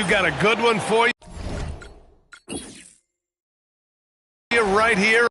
we've got a good one for you right here.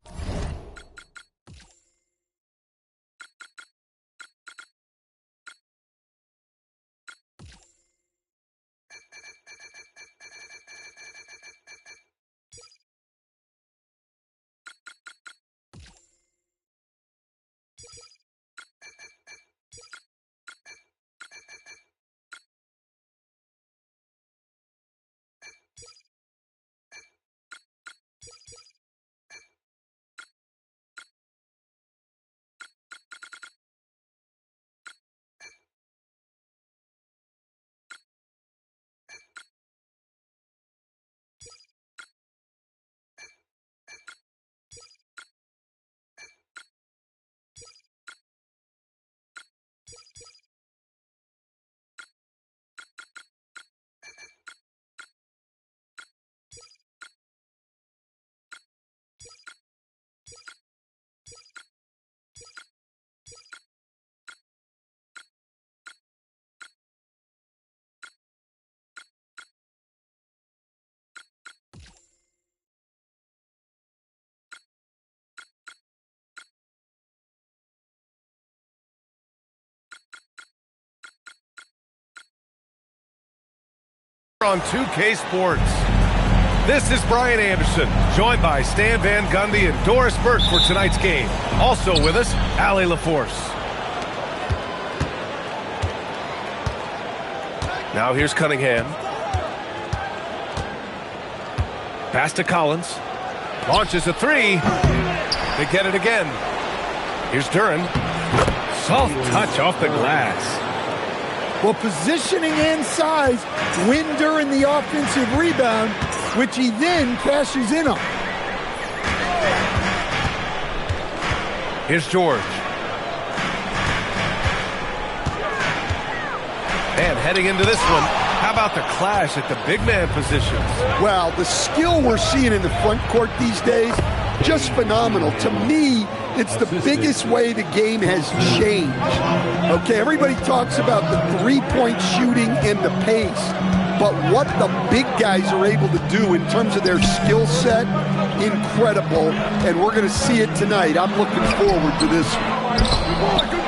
On 2K Sports. This is Brian Anderson, joined by Stan Van Gundy and Doris Burke for tonight's game. Also with us, Allie LaForce. Now here's Cunningham. Pass to Collins. Launches a three. They get it again. Here's Duren. Soft touch off the glass. Well, positioning and size win Duren the offensive rebound, which he then cashes in on. Here's George. And heading into this one, how about the clash at the big man positions? Well, the skill we're seeing in the front court these days, just phenomenal. To me, it's the biggest way the game has changed. Okay, everybody talks about the three-point shooting and the pace, but what the big guys are able to do in terms of their skill set, incredible, and we're going to see it tonight. I'm looking forward to this one.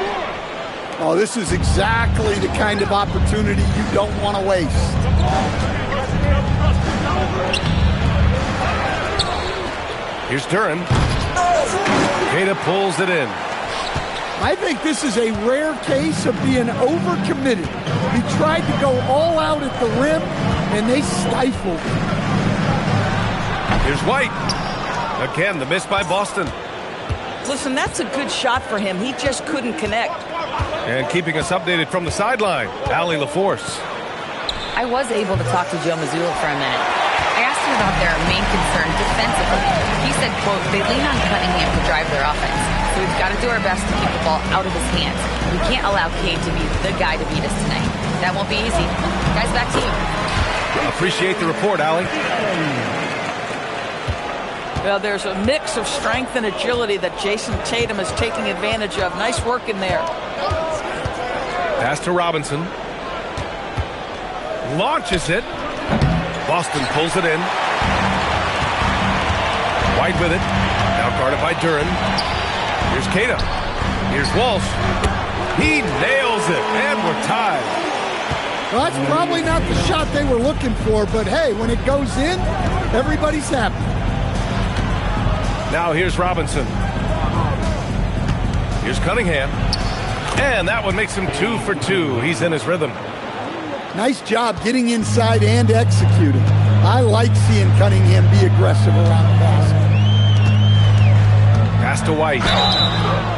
Oh, this is exactly the kind of opportunity you don't want to waste. Here's Duren. Queta pulls it in. I think this is a rare case of being overcommitted. He tried to go all out at the rim, and they stifled him. Here's White. Again, the miss by Boston. Listen, that's a good shot for him. He just couldn't connect. And keeping us updated from the sideline, Allie LaForce. I was able to talk to Joe Mazzulla for a minute. I asked him about their main concern defensively. He said, quote, they lean on Cunningham to drive their offense. So we've got to do our best to keep the ball out of his hands. We can't allow Cade to be the guy to beat us tonight. That won't be easy. Guys, back to you. Appreciate the report, Allie. Well, there's a mix of strength and agility that Jason Tatum is taking advantage of. Nice work in there. Pass to Robinson. Launches it. Boston pulls it in. White with it. Now guarded by Duren. Here's Queta. Here's Walsh. He nails it, and we're tied. Well, that's probably not the shot they were looking for, but hey, when it goes in, everybody's happy. Now here's Robinson. Here's Cunningham. And that one makes him 2 for 2. He's in his rhythm. Nice job getting inside and executing. I like seeing Cunningham be aggressive around the basket. Pass to White.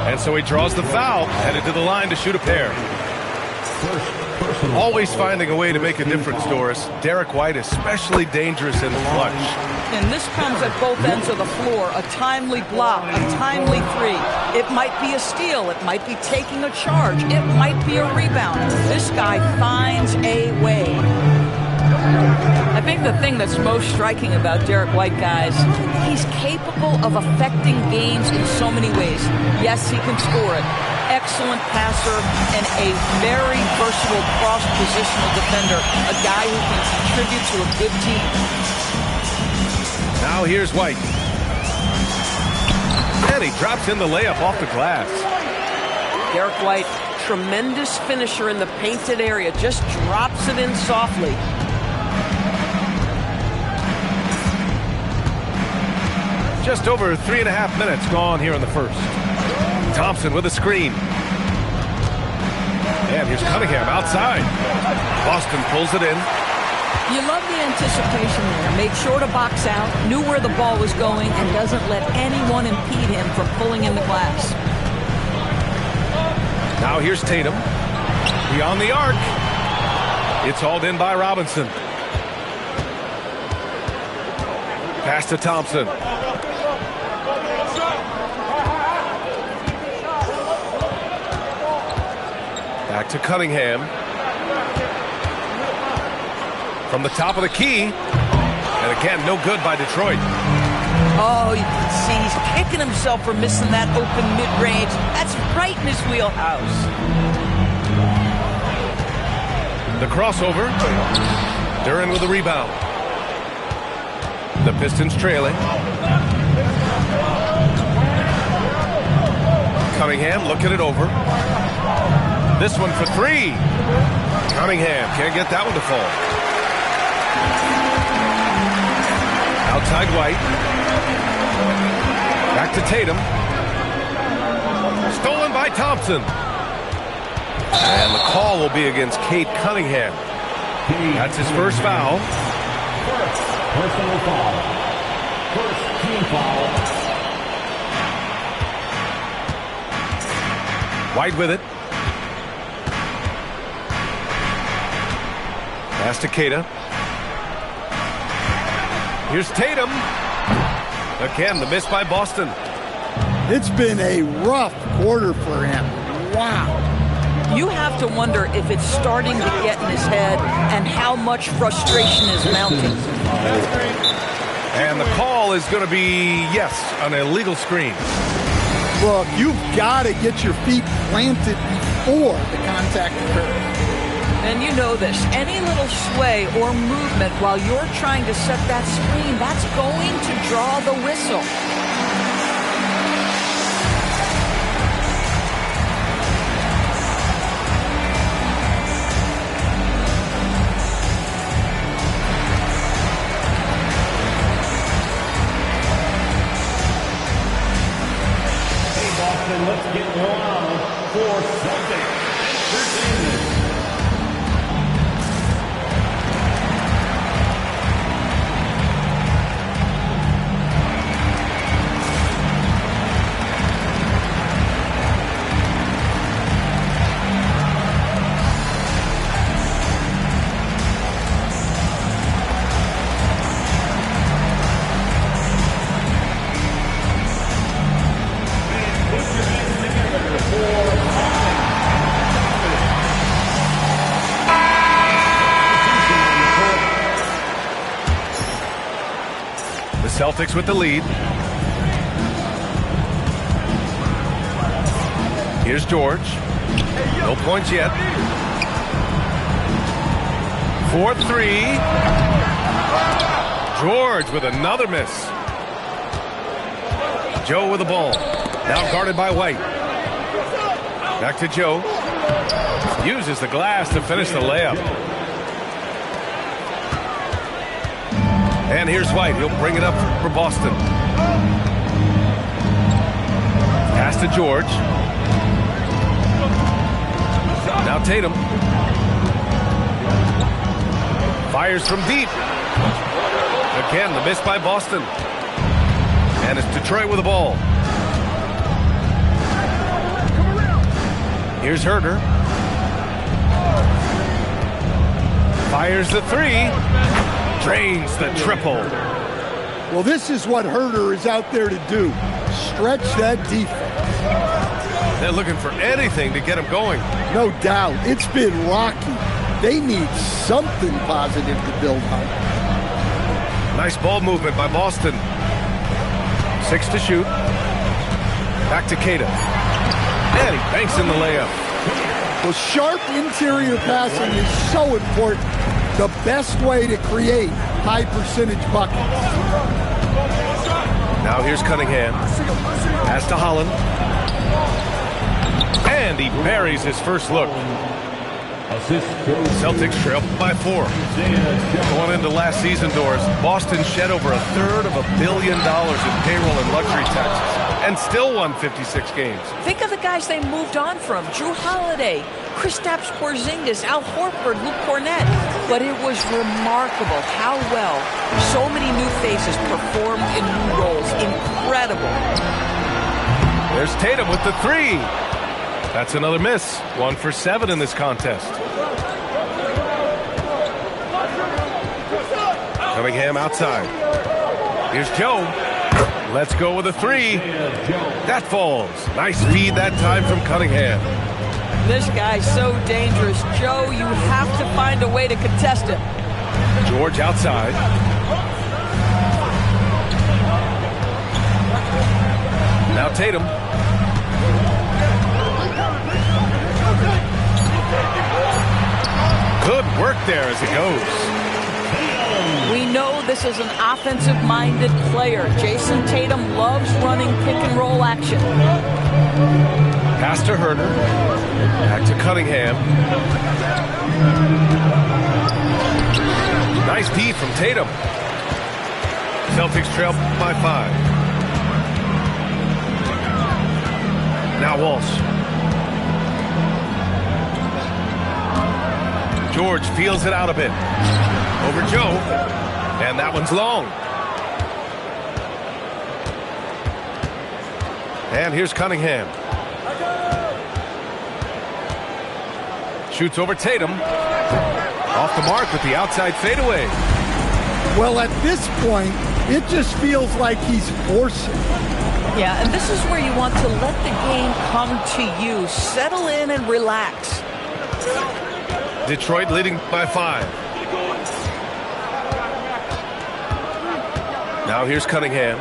And so he draws the foul, headed to the line to shoot a pair. Always finding a way to make a difference, Doris. Derek White especially dangerous in the clutch. And this comes at both ends of the floor. A timely block, a timely three. It might be a steal. It might be taking a charge. It might be a rebound. This guy finds a way. I think the thing that's most striking about Derek White, guys, he's capable of affecting games in so many ways. Yes, he can score it. Excellent passer and a very versatile cross-positional defender, a guy who can contribute to a good team. Now here's White. And he drops in the layup off the glass. Derek White, tremendous finisher in the painted area, just drops it in softly. Just over 3.5 minutes gone here in the first. Thompson with a screen. And here's Cunningham outside. Boston pulls it in. You love the anticipation there. Made sure to box out, knew where the ball was going, and doesn't let anyone impede him from pulling in the glass. Now here's Tatum. Beyond the arc. It's hauled in by Robinson. Pass to Thompson. Back to Cunningham. From the top of the key. And again, no good by Detroit. Oh, you can see he's kicking himself for missing that open mid-range. That's right in his wheelhouse. The crossover. Duren with the rebound. The Pistons trailing. Cunningham looking it over. This one for three. Cunningham can't get that one to fall. Outside White. Back to Tatum. Stolen by Thompson. And the call will be against Cade Cunningham. That's his first foul. Personal foul. First team foul. White with it. Pass to Keita. Here's Tatum. Again, the miss by Boston. It's been a rough quarter for him. Wow. You have to wonder if it's starting to get in his head and how much frustration is mounting. And the call is going to be, yes, an illegal screen. Look, you've got to get your feet planted before the contact occurs. And you know this, any little sway or movement while you're trying to set that screen, that's going to draw the whistle. Hey, Boston, let's get going on for Celtics Entertainment. Celtics with the lead. Here's George. No points yet. 4-3. George with another miss. Joe with the ball. Now guarded by White. Back to Joe. Uses the glass to finish the layup. And here's White. He'll bring it up for Boston. Pass to George. Now Tatum. Fires from deep. Again, the miss by Boston. And it's Detroit with the ball. Here's Herter. Fires the three. Drains the triple. Well, this is what Herter is out there to do. Stretch that defense. They're looking for anything to get him going. No doubt. It's been rocky. They need something positive to build on. Nice ball movement by Boston. 6 to shoot. Back to Keita. And he banks in the layup. Well, sharp interior passing is so important. The best way to create high percentage buckets. Now here's Cunningham. Pass to Holland. And he buries his first look. Celtics trail by 4. Going into last season, Doris, Boston shed over $1/3 billion in payroll and luxury taxes and still won 56 games. Think of the guys they moved on from. Drew Holiday, Kristaps Porzingis, Al Horford, Luke Cornett. But it was remarkable how well so many new faces performed in new roles. Incredible. There's Tatum with the 3. That's another miss. 1 for 7 in this contest. Cunningham outside. Here's Joe. Let's go with a 3. That falls. Nice feed that time from Cunningham. This guy's so dangerous. Joe, you have to find a way to contest it. George outside. Now Tatum. Good work there as it goes. We know this is an offensive-minded player. Jason Tatum loves running pick-and-roll action. Pass to Herter. Back to Cunningham. Nice D from Tatum. Celtics trail by 5. Now Walsh. George feels it out a bit. Over Joe. And that one's long. And here's Cunningham. Shoots over Tatum. Off the mark with the outside fadeaway. Well, at this point, it just feels like he's forcing. Yeah, and this is where you want to let the game come to you. Settle in and relax. Detroit leading by 5. Now here's Cunningham.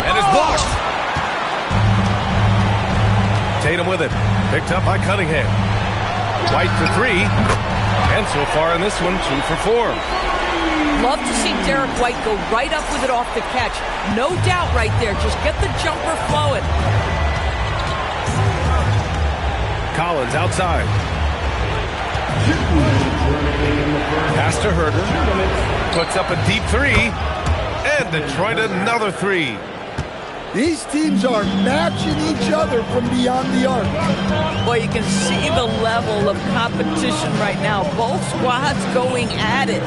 And it's blocked. Tatum with it. Picked up by Cunningham. White for 3. And so far in this one, 2 for 4. Love to see Derek White go right up with it off the catch. No doubt right there. Just get the jumper flowing. Collins outside. Pass to Herter. Puts up a deep 3. And Detroit another 3. These teams are matching each other from beyond the arc. Boy, you can see the level of competition right now. Both squads going at it.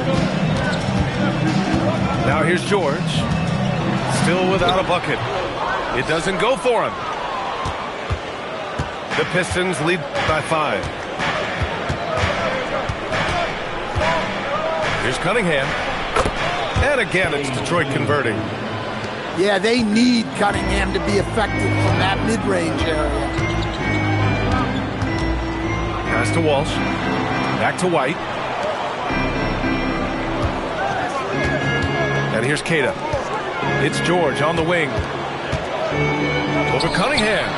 Now here's George. Still without a bucket. It doesn't go for him. The Pistons lead by 5. Here's Cunningham. And again, it's Detroit converting. Yeah, they need Cunningham to be effective from that mid-range area. Pass to Walsh. Back to White. And here's Queta. It's George on the wing. Over Cunningham.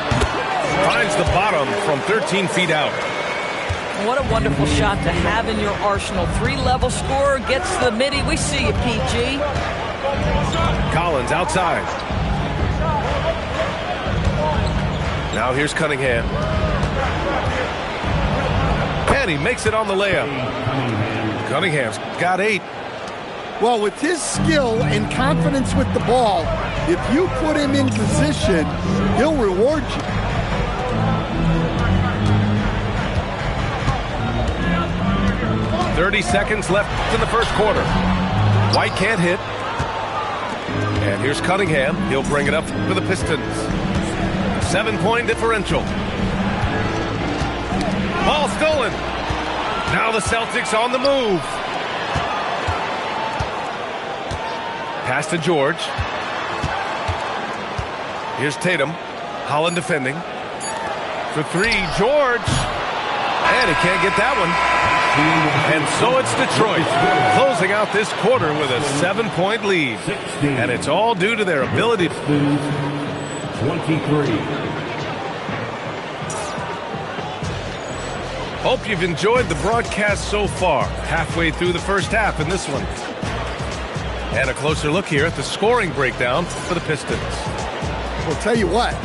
Finds the bottom from 13 feet out. What a wonderful shot to have in your arsenal. 3-level scorer gets the midi. We see you, PG. Collins outside. Now here's Cunningham. And he makes it on the layup. Cunningham's got 8. Well, with his skill and confidence with the ball, if you put him in position, he'll reward you. .30 seconds left in the first quarter. White can't hit. And here's Cunningham. He'll bring it up for the Pistons. 7-point differential. Ball stolen. Now the Celtics on the move. Pass to George. Here's Tatum. Holland defending. For 3, George. And he can't get that one. And so it's Detroit closing out this quarter with a 7-point lead. And it's all due to their ability. 23. Hope you've enjoyed the broadcast so far. Halfway through the first half in this one. And a closer look here at the scoring breakdown for the Pistons. Well, tell you what,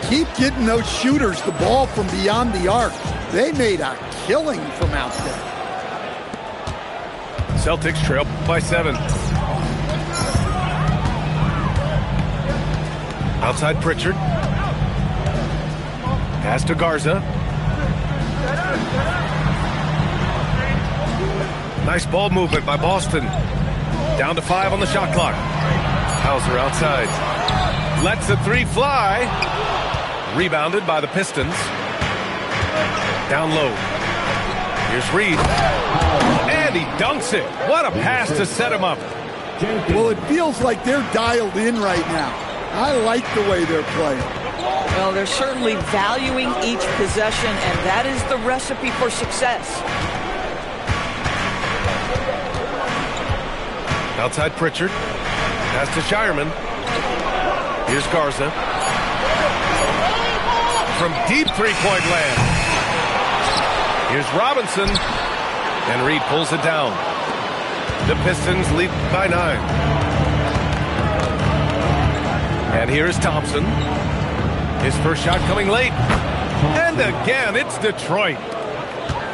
keep getting those shooters the ball from beyond the arc. They made a killing from out there. Celtics trail by 7. Outside Pritchard. Pass to Garza. Nice ball movement by Boston. Down to 5 on the shot clock. Hauser outside. Lets the 3 fly. Rebounded by the Pistons. Down low. Here's Reed. And he dunks it. What a pass to set him up. Well, it feels like they're dialed in right now. I like the way they're playing. Well, they're certainly valuing each possession, and that is the recipe for success. Outside Pritchard. Pass to Shireman. Here's Garza. From deep three-point land. Here's Robinson. And Reed pulls it down. The Pistons lead by 9. And here is Thompson. His first shot coming late. And again, it's Detroit.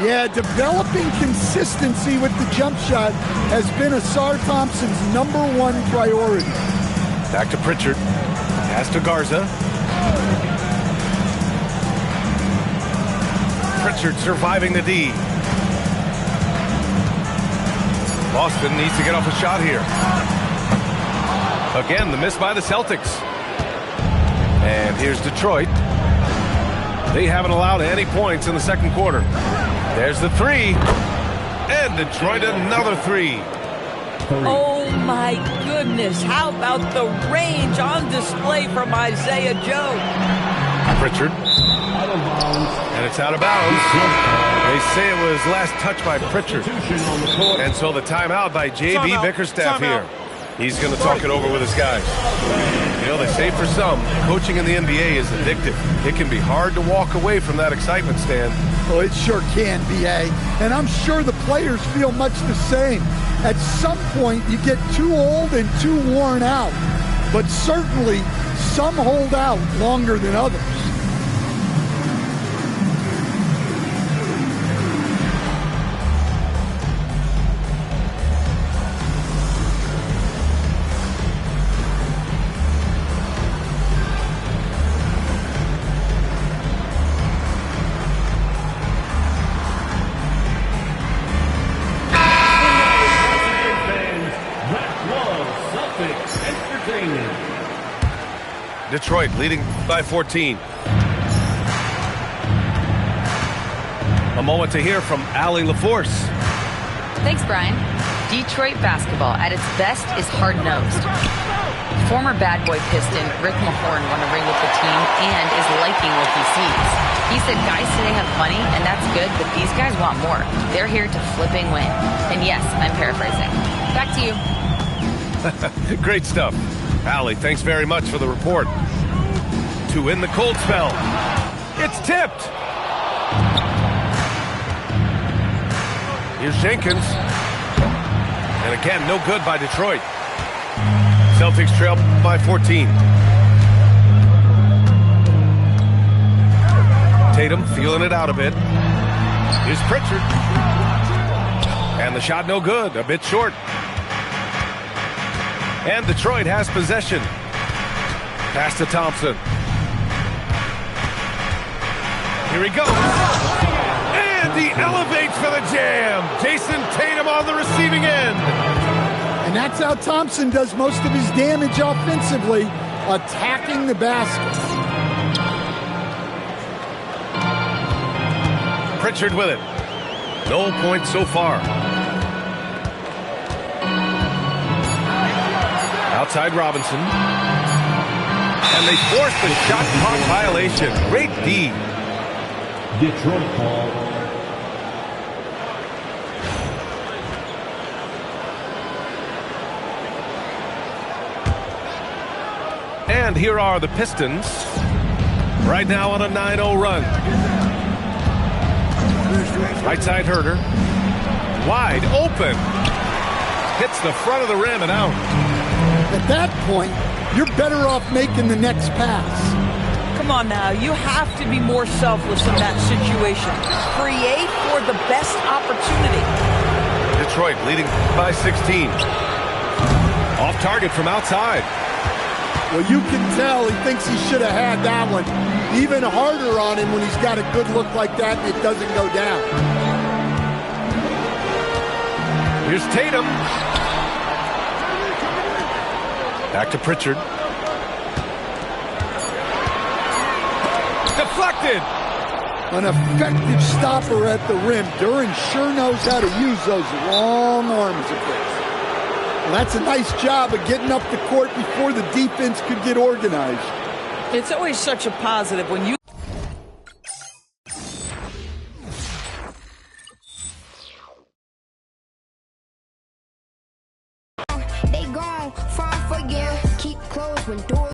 Yeah, developing consistency with the jump shot has been Ausar Thompson's #1 priority. Back to Pritchard. Pass to Garza. Pritchard surviving the D. Boston needs to get off a shot here. Again, the miss by the Celtics. And here's Detroit. They haven't allowed any points in the second quarter. There's the 3. And Detroit another 3. Oh my goodness, how about the range on display from Isaiah Joe? Pritchard. And it's out of bounds. They say it was last touched by Pritchard. And so the timeout by J.B. Bickerstaff here. He's going to talk it over with his guys. You know, they say for some, coaching in the NBA is addictive. It can be hard to walk away from that excitement, Stan. Oh, it sure can, B.A. And I'm sure the players feel much the same. At some point, you get too old and too worn out. But certainly, some hold out longer than others. Detroit leading by 14. A moment to hear from Allie LaForce. Thanks, Brian. Detroit basketball at its best is hard-nosed. Former bad boy Piston Rick Mahorn won a ring with the team and is liking what he sees. He said guys today have money, and that's good, but these guys want more. They're here to flipping win. And yes, I'm paraphrasing. Back to you. Great stuff. Allie, thanks very much for the report. To win the cold spell. It's tipped. Here's Jenkins. And again, no good by Detroit. Celtics trail by 14. Tatum feeling it out a bit. Here's Pritchard. And the shot no good, a bit short. And Detroit has possession. Pass to Thompson. Here he goes. And he elevates for the jam. Jason Tatum on the receiving end. And that's how Thompson does most of his damage offensively, attacking the basket. Pritchard with it. No points so far. Outside Robinson. And they force the shot clock violation. Great D. Detroit ball. And here are the Pistons. Right now on a 9-0 run. Right side Herter. Wide open. Hits the front of the rim and out. At that point, you're better off making the next pass. Come on now, you have to be more selfless in that situation. Create for the best opportunity. Detroit leading by 16. Off target from outside. Well, you can tell he thinks he should have had that one. Even harder on him when he's got a good look like that and it doesn't go down. Here's Tatum. Back to Pritchard. Deflected. An effective stopper at the rim. Duran sure knows how to use those long arms of his. Well, that's a nice job of getting up the court before the defense could get organized. It's always such a positive when you They gone, far for you. Keep closed when doors